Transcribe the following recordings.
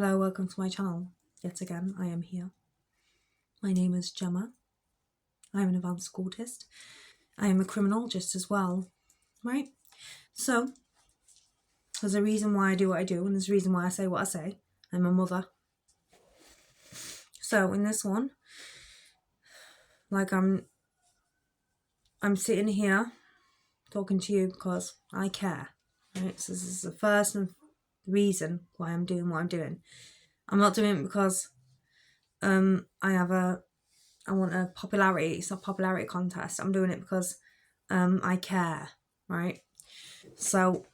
Hello, welcome to my channel. Yet again, I am here. My name is Gemma. I am an advanced autist. I am a criminologist as well, right? So, there's a reason why I do what I do, and there's a reason why I say what I say. I'm a mother. So, in this one, like I'm sitting here talking to you because I care, right? So this is the first reason why I'm doing what I'm doing. I'm not doing it because I want a popularity. It's not a popularity contest. I'm doing it because I care, right? So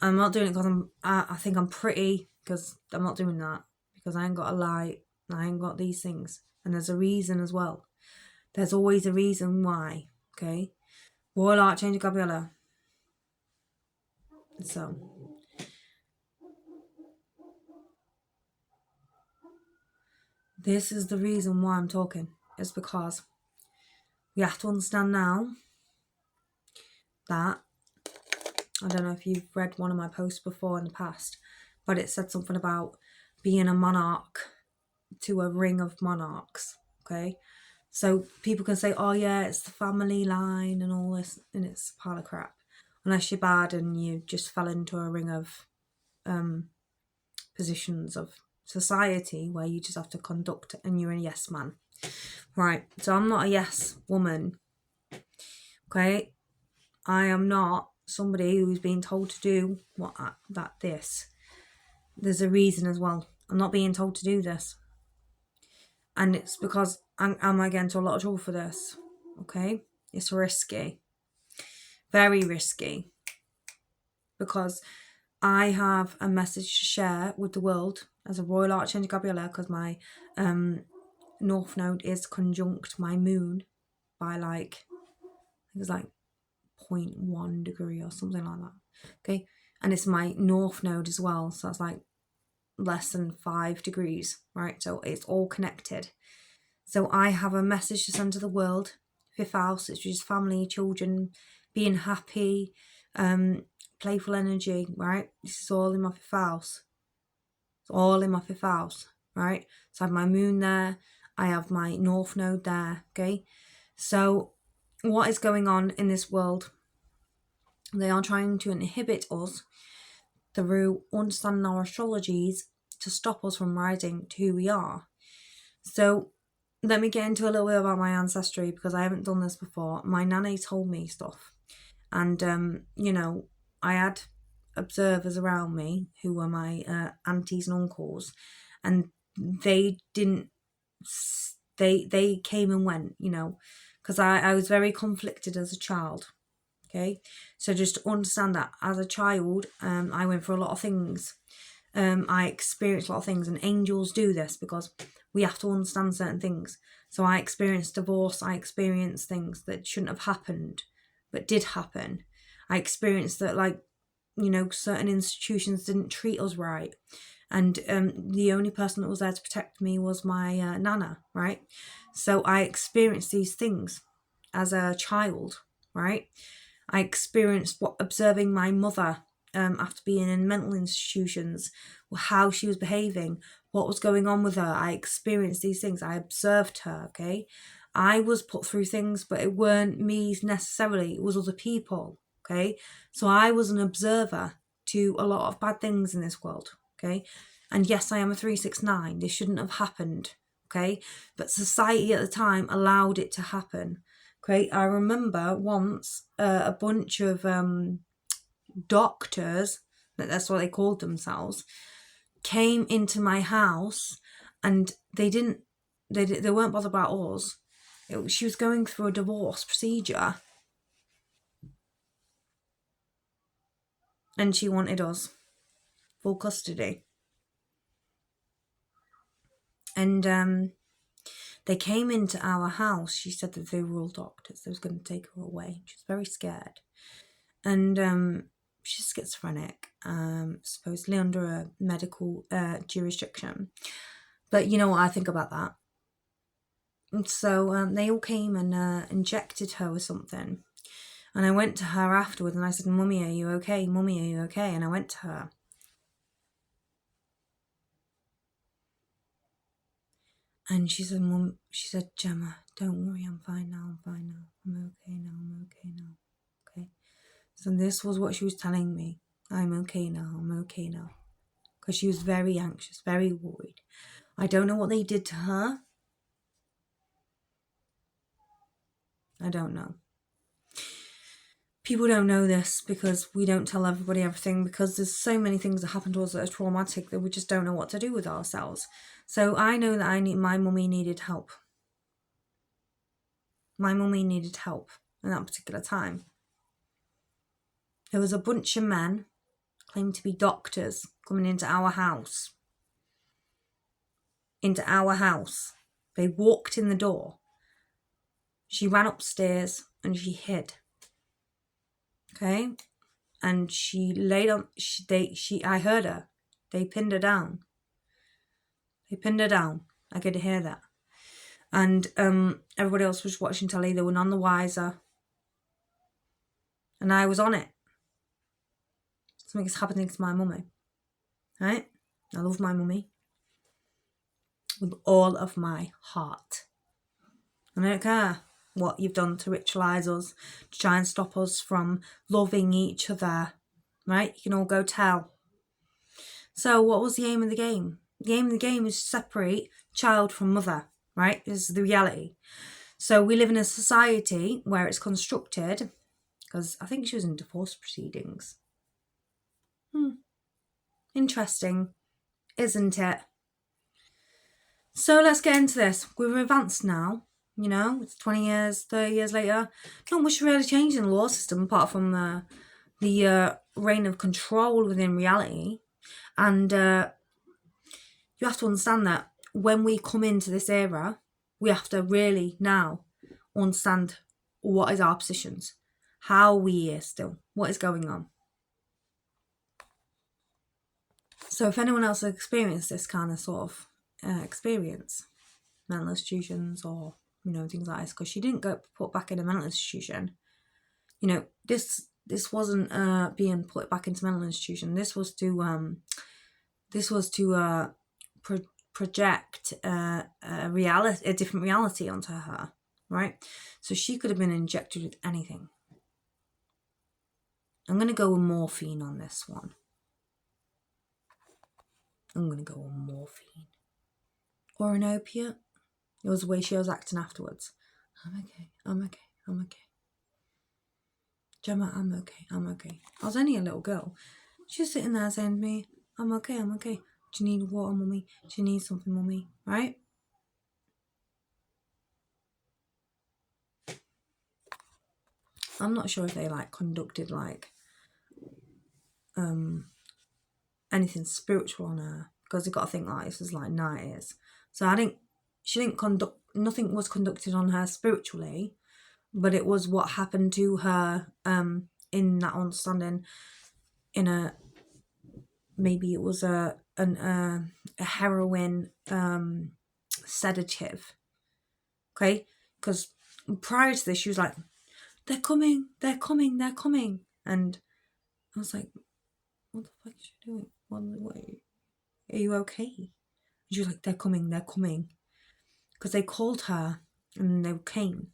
I'm not doing it because I think I'm pretty, because I'm not doing that because I ain't got a lie. I ain't got these things, and there's a reason as well. There's always a reason why. Okay, Royal Archangel Gabriella. So this is the reason why I'm talking. It's because we have to understand now that, I don't know if you've read one of my posts before in the past, but it said something about being a monarch to a ring of monarchs, okay? So people can say, oh yeah, it's the family line and all this, and it's a pile of crap. Unless you're bad and you just fell into a ring of positions of society where you just have to conduct and you're a yes man. Right, so I'm not a yes woman, okay? I am not somebody who's being told to do this. There's a reason as well. I'm not being told to do this. And it's because I'm going to get into a lot of trouble for this, okay? It's risky. Very risky. Because I have a message to share with the world as a Royal Archangel Gabriella, because my North Node is conjunct my moon by I think it's 0.1 degree or something like that. Okay, and it's my North Node as well, so it's less than 5 degrees, right? So it's all connected. So I have a message to send to the world. 5th house, it's just family, children, being happy, playful energy, right? This is all in my 5th house. It's all in my 5th house, right? So I have my moon there. I have my North Node there, okay? So what is going on in this world? They are trying to inhibit us through understanding our astrologies to stop us from rising to who we are. So let me get into a little bit about my ancestry, because I haven't done this before. My nanny told me stuff, and I had observers around me who were my aunties and uncles, and they didn't. They came and went, because I was very conflicted as a child. Okay, so just to understand that as a child, I went through a lot of things. I experienced a lot of things, and angels do this because we have to understand certain things. So I experienced divorce. I experienced things that shouldn't have happened, but did happen. I experienced that, certain institutions didn't treat us right. And the only person that was there to protect me was my nana, right? So I experienced these things as a child, right? I experienced observing my mother after being in mental institutions, how she was behaving, what was going on with her. I experienced these things. I observed her, okay? I was put through things, but it weren't me necessarily. It was other people, okay? So I was an observer to a lot of bad things in this world, okay? And yes, I am a 369. This shouldn't have happened, okay? But society at the time allowed it to happen. Okay, I remember once a bunch of doctors, that's what they called themselves, came into my house, and they weren't bothered about us. She was going through a divorce procedure, and she wanted us full custody. And they came into our house. She said that they were all doctors. They was going to take her away. She was very scared. And she's schizophrenic, supposedly under a medical jurisdiction. But you know what I think about that? And so they all came and injected her with something. And I went to her afterwards and I said, Mummy, are you okay? Mummy, are you okay? And I went to her. And she said, Mum, she said, Gemma, don't worry, I'm fine now, I'm fine now. I'm okay now, I'm okay now. Okay. So this was what she was telling me. I'm okay now, I'm okay now. Because she was very anxious, very worried. I don't know what they did to her. I don't know. People don't know this because we don't tell everybody everything, because there's so many things that happen to us that are traumatic that we just don't know what to do with ourselves. So I know that my mummy needed help. My mummy needed help in that particular time. There was a bunch of men claimed to be doctors coming into our house. They walked in the door. She ran upstairs and she hid. Okay? And she laid on, I heard her. They pinned her down. I could hear that. And everybody else was watching telly. They were none the wiser. And I was on it. Something's happening to my mummy. Right? I love my mummy with all of my heart. And I don't care what you've done to ritualise us, to try and stop us from loving each other. Right? You can all go tell. So what was the aim of the game? The aim of the game is to separate child from mother. Right? This is the reality. So we live in a society where it's constructed, because I think she was in divorce proceedings. Interesting, isn't it? So let's get into this. We're advanced now, you know, it's 20 years, 30 years later. Not much really changed in the law system apart from the reign of control within reality. And you have to understand that when we come into this era, we have to really now understand what is our positions, how we here still, what is going on. So if anyone else has experienced this kind of sort of experience, mental institutions or, you know, things like this, because she didn't get put back in a mental institution. You know, this wasn't being put back into mental institution. This was to project a different reality onto her, right? So she could have been injected with anything. I'm going to go with morphine on this one. I'm going to go with morphine. Or an opiate. It was the way she was acting afterwards. I'm okay. Gemma, I'm okay. I was only a little girl. She was sitting there saying to me, I'm okay. Do you need water, mummy? Do you need something, mummy? Right? I'm not sure if they conducted anything spiritual on her, because you got to think this was 90s. So nothing was conducted on her spiritually, but it was what happened to her in that understanding. Maybe it was a heroin sedative. Okay, because prior to this she was like, they're coming, and I was like, what the fuck is she doing? What, are you okay? And she was like, they're coming, because they called her and they came.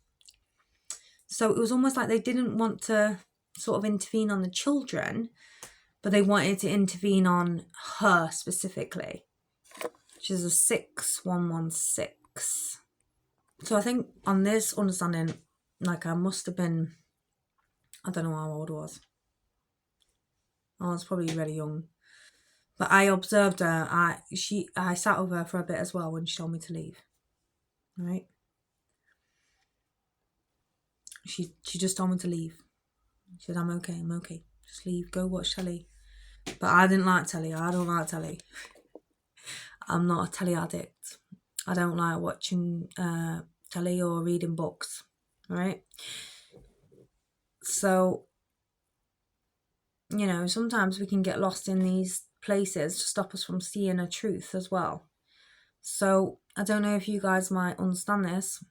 So it was almost like they didn't want to sort of intervene on the children, but they wanted to intervene on her specifically, which is a 6116. So I think on this understanding, I must have been, I don't know how old I was. I was probably really young. But I observed her. I sat with her for a bit as well when she told me to leave. Right? She just told me to leave. She said, I'm okay. Just leave, go watch telly. But I didn't like telly. I don't like telly. I'm not a telly addict. I don't like watching telly or reading books. Right? So, you know, sometimes we can get lost in these places to stop us from seeing a truth as well. So I don't know if you guys might understand this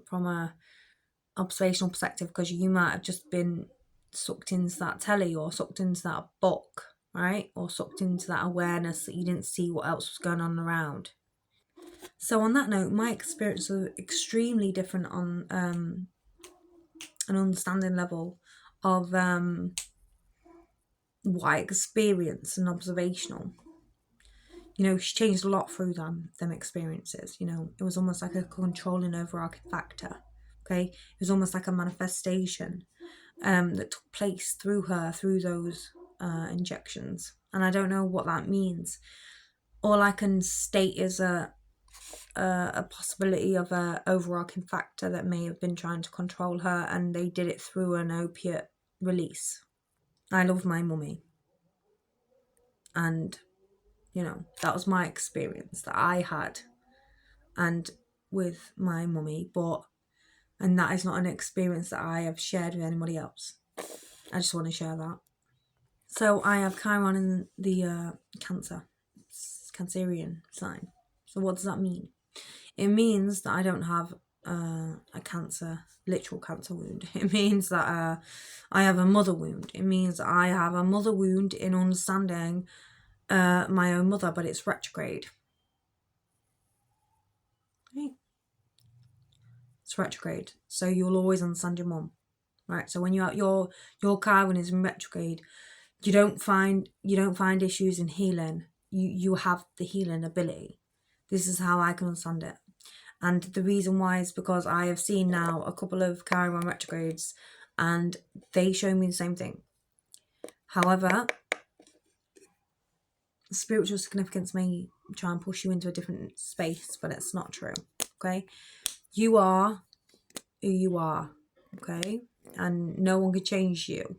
from a observational perspective, because you might have just been sucked into that telly or sucked into that book, right? Or sucked into that awareness that you didn't see what else was going on around. So on that note, my experience was extremely different on an understanding level of what I experienced and observational. You know, she changed a lot through them experiences. You know, it was almost like a controlling overarching factor. Okay, it was almost like a manifestation that took place through her, through those injections. And I don't know what that means. All I can state is a possibility of a overarching factor that may have been trying to control her, and they did it through an opiate release. I love my mummy, and you know, that was my experience that I had and with my mummy, and that is not an experience that I have shared with anybody else. I just want to share that. So I have Chiron in the Cancerian sign. So what does that mean? It means that I don't have a literal cancer wound. It means that I have a mother wound. It means that I have a mother wound in understanding my own mother, but it's retrograde. Okay. It's retrograde, so you'll always understand your mum, right? So when your Chiron is in retrograde, you don't find issues in healing. You have the healing ability. This is how I can understand it. And the reason why is because I have seen now a couple of Chiron retrogrades and they show me the same thing. However, spiritual significance may try and push you into a different space, but it's not true. Okay? You are who you are. Okay? And no one can change you.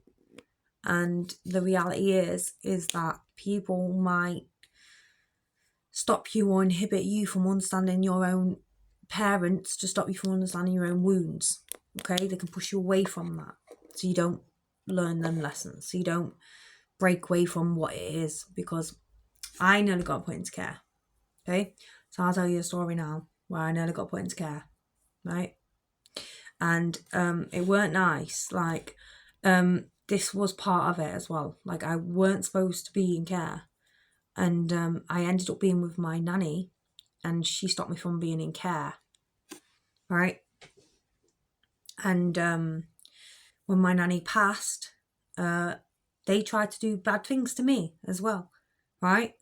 And the reality is that people might stop you or inhibit you from understanding your own parents, to stop you from understanding your own wounds. Okay, they can push you away from that, so you don't learn them lessons, so you don't break away from what it is. Because I nearly got put into care. Okay, so I'll tell you a story now where I nearly got put into care, right? And it weren't nice. Like this was part of it as well. Like I weren't supposed to be in care, and I ended up being with my nanny, and she stopped me from being in care. Right. And when my nanny passed, they tried to do bad things to me as well. Right.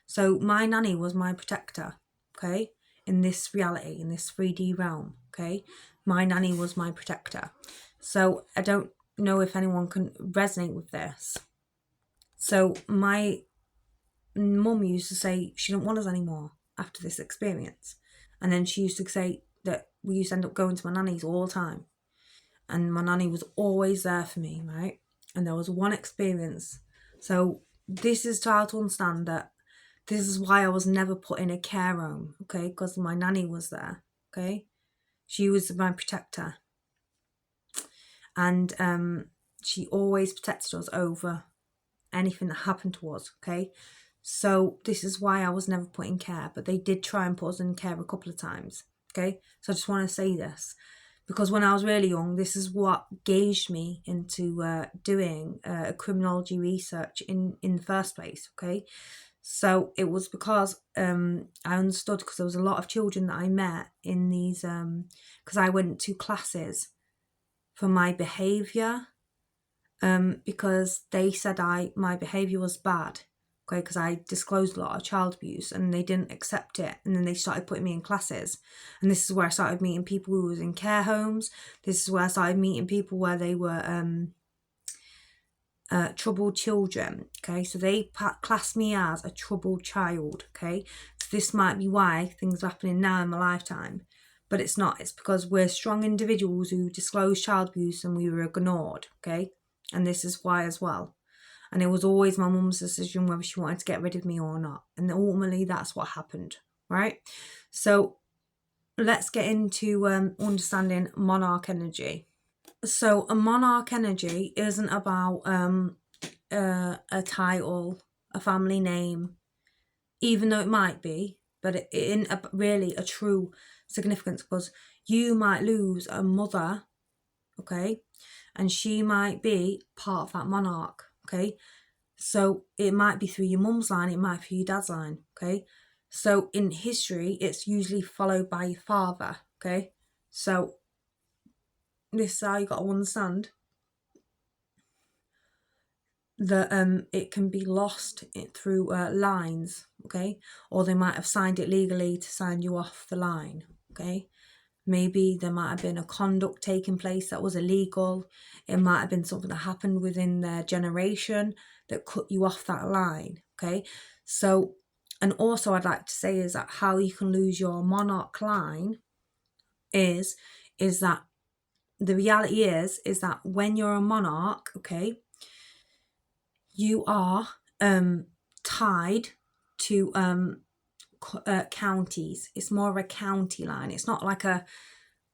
So my nanny was my protector. Okay. In this reality, in this 3D realm. Okay. My nanny was my protector. So I don't know if anyone can resonate with this. So my mum used to say she didn't want us anymore after this experience. And then she used to say that we used to end up going to my nanny's all the time. And my nanny was always there for me, right? And there was one experience. So this is to how to understand that this is why I was never put in a care home, okay? Because my nanny was there, okay? She was my protector. And she always protected us over anything that happened to us, okay? So this is why I was never put in care, but they did try and put us in care a couple of times, okay? So I just want to say this, because when I was really young, this is what gauged me into doing criminology research in the first place, okay? So it was because I understood, because there was a lot of children that I met in these, because I went to classes for my behaviour, because they said my behaviour was bad, okay, because I disclosed a lot of child abuse and they didn't accept it, and then they started putting me in classes, and this is where I started meeting people who was in care homes. This is where I started meeting people where they were troubled children, okay, so they classed me as a troubled child, okay, so this might be why things are happening now in my lifetime, but it's not. It's because we're strong individuals who disclosed child abuse and we were ignored, okay, and this is why as well. And it was always my mum's decision whether she wanted to get rid of me or not, and ultimately that's what happened, right? So let's get into understanding monarch energy. So a monarch energy isn't about a title, a family name, even though it might be, but it isn't really a true significance, because you might lose a mother, okay, and she might be part of that monarch, okay. So it might be through your mum's line, it might be through your dad's line, okay. So in history, it's usually followed by your father, okay? So this is how you got to understand that it can be lost through lines, okay? Or they might have signed it legally to sign you off the line, okay? Maybe there might have been a conduct taking place that was illegal. It might have been something that happened within their generation that cut you off that line, okay? So, and also I'd like to say is that how you can lose your monarch line is that the reality is that when you're a monarch, okay, you are tied to counties. It's more of a county line. It's not like a,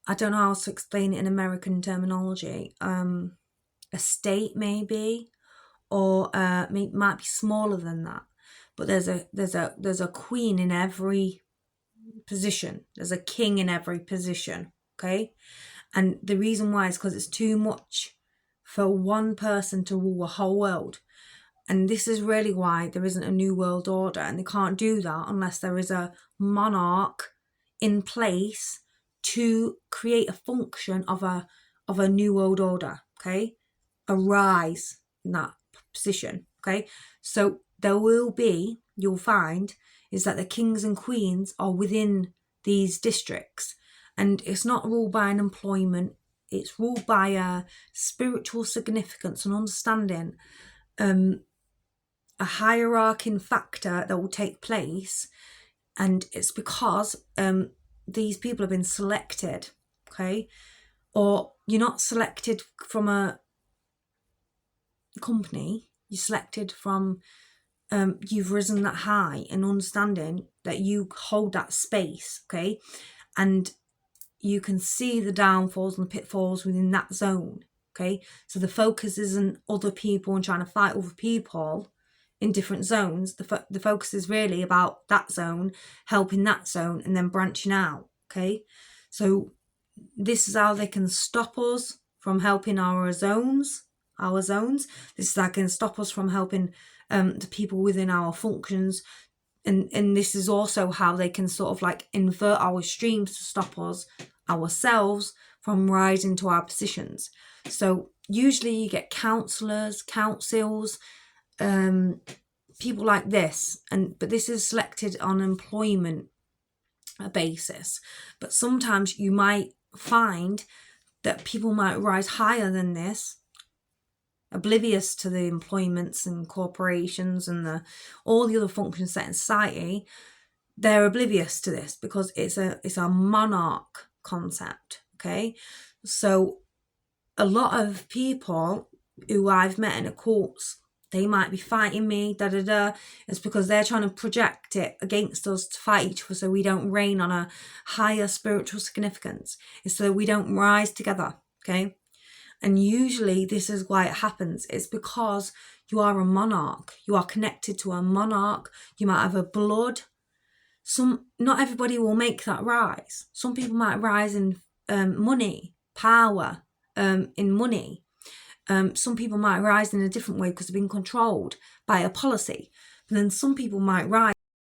I don't know how to explain it in American terminology. A state maybe, or might be smaller than that. But there's a queen in every position. There's a king in every position. Okay, and the reason why is because it's too much for one person to rule a whole world. And this is really why there isn't a new world order, and they can't do that unless there is a monarch in place to create a function of a new world order, okay? A rise in that position, okay? So there will be, you'll find, is that the kings and queens are within these districts, and it's not ruled by an employment, it's ruled by a spiritual significance and understanding, a hierarchy factor that will take place, and it's because these people have been selected, okay? Or you're not selected from a company, you're selected from you've risen that high and understanding that you hold that space, okay? And you can see the downfalls and the pitfalls within that zone, okay? So the focus isn't other people and trying to fight other people in different zones. The focus is really about that zone, helping that zone, and then branching out, okay? So this is how they can stop us from helping our zones. This is how they can stop us from helping the people within our functions. And this is also how they can sort of like invert our streams to stop us ourselves from rising to our positions. So usually you get councillors, councils, people like this, but this is selected on employment basis. But sometimes you might find that people might rise higher than this, oblivious to the employments and corporations and all the other functions set in society. They're oblivious to this because it's a monarch concept, okay? So a lot of people who I've met in a courts, they might be fighting me, It's because they're trying to project it against us to fight each other so we don't reign on a higher spiritual significance. It's so we don't rise together, okay? And usually this is why it happens. It's because you are a monarch. You are connected to a monarch. You might have a blood. Not everybody will make that rise. Some people might rise in money, power, in money. Some people might rise in a different way because they've been controlled by a policy. But then some people might rise